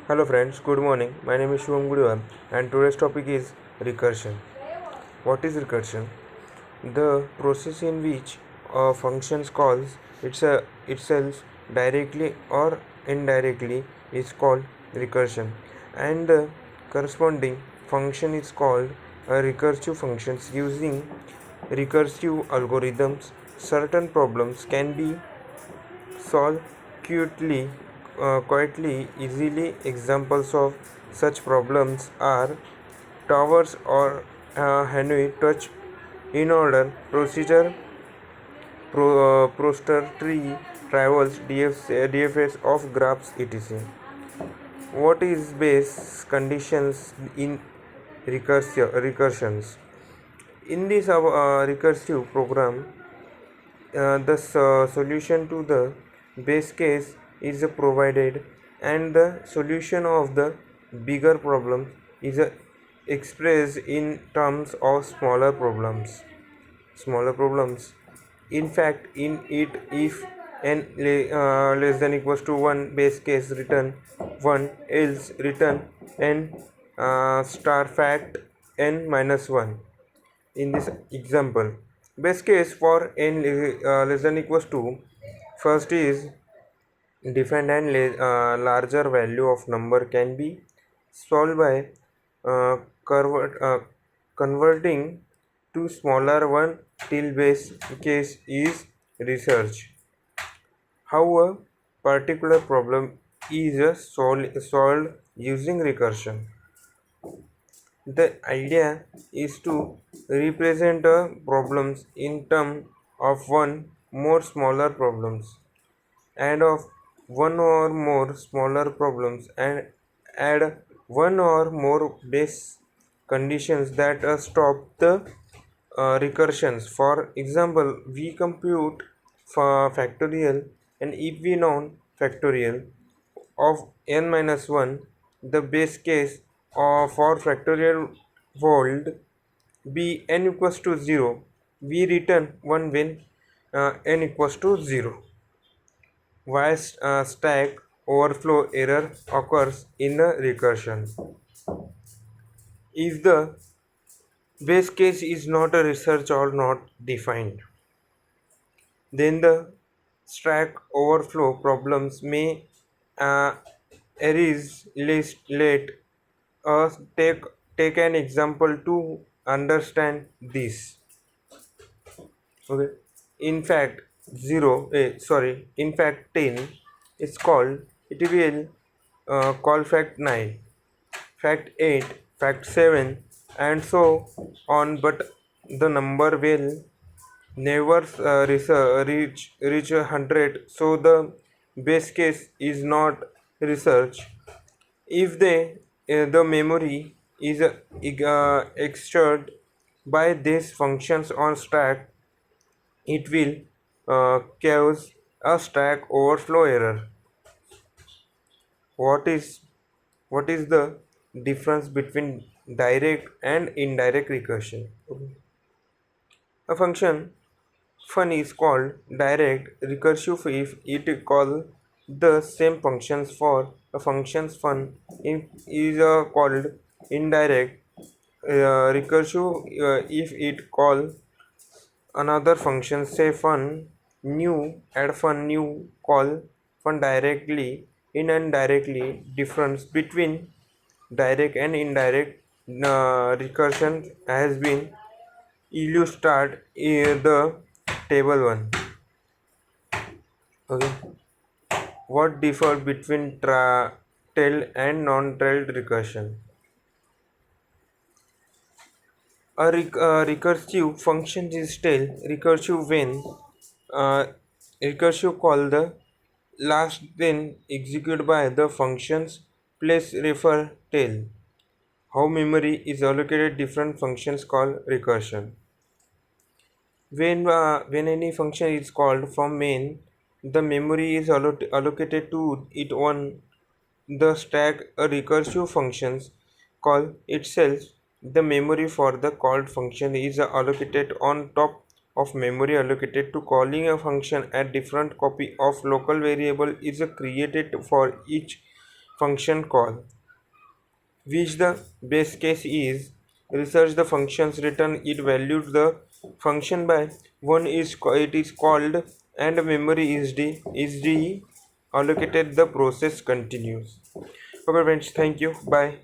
Hello friends, good morning. My name is Shubham Gudiwal and today's topic is recursion. What is recursion? The process in which a function calls itself directly or indirectly is called recursion, and the corresponding function is called a recursive function. Using recursive algorithms, certain problems can be solve quietly, easily. Examples of such problems are towers or Hanoi touch in order procedure, Proster tree travels, DFS of graphs, etc. What is base conditions in recursions? In this recursive program, the solution to the base case is provided, and the solution of the bigger problem is expressed in terms of smaller problems. In fact, in it, if n less than equals to 1, base case return 1, else return n star fact n minus 1. In this example, base case for n less than equals to, first is defined, and larger value of number can be solved by uh, converting to smaller one till base case is research. How a particular problem is solved using recursion. The idea is to represent problems in terms of one more smaller problems, and of one or more smaller problems, and add one or more base conditions that stop the recursions. For example, we compute for factorial, and if we known factorial of n minus 1, the base case for factorial would be n equals to 0. We return 1 when n equals to 0. Why stack overflow error occurs in a recursion? If the base case is not a research or not defined, then the stack overflow problems may uh, arise late. Take an example to understand this. Okay. In fact, 10 is called, it will call fact 9, fact 8, fact 7, and so on, but the number will never reach 100, so the base case is not research. If the memory is extracted by these functions on stack, it will cause a stack overflow error. What is the difference between direct and indirect recursion? Okay. A function fun is called direct recursive if it call the same functions for a function's fun is called indirect recursive if it call another function, say fun new, add fun new, call fun directly in and directly. Difference between direct and indirect recursion has been illustrated in the table 1. Okay. What differ between tailed and non-tailed recursion? A recursive function is tail recursive when uh, recursive call the last then executed by the functions place refer tail. How memory is allocated different functions called recursion. When any function is called from main, the memory is allocated to it on the stack. A recursive functions call itself, the memory for the called function is allocated on top of memory allocated to calling a function. A different copy of local variable is created for each function call, which the base case is research the functions return it valued the function by one is it is called and memory is allocated the process continues. Okay friends, thank you, bye.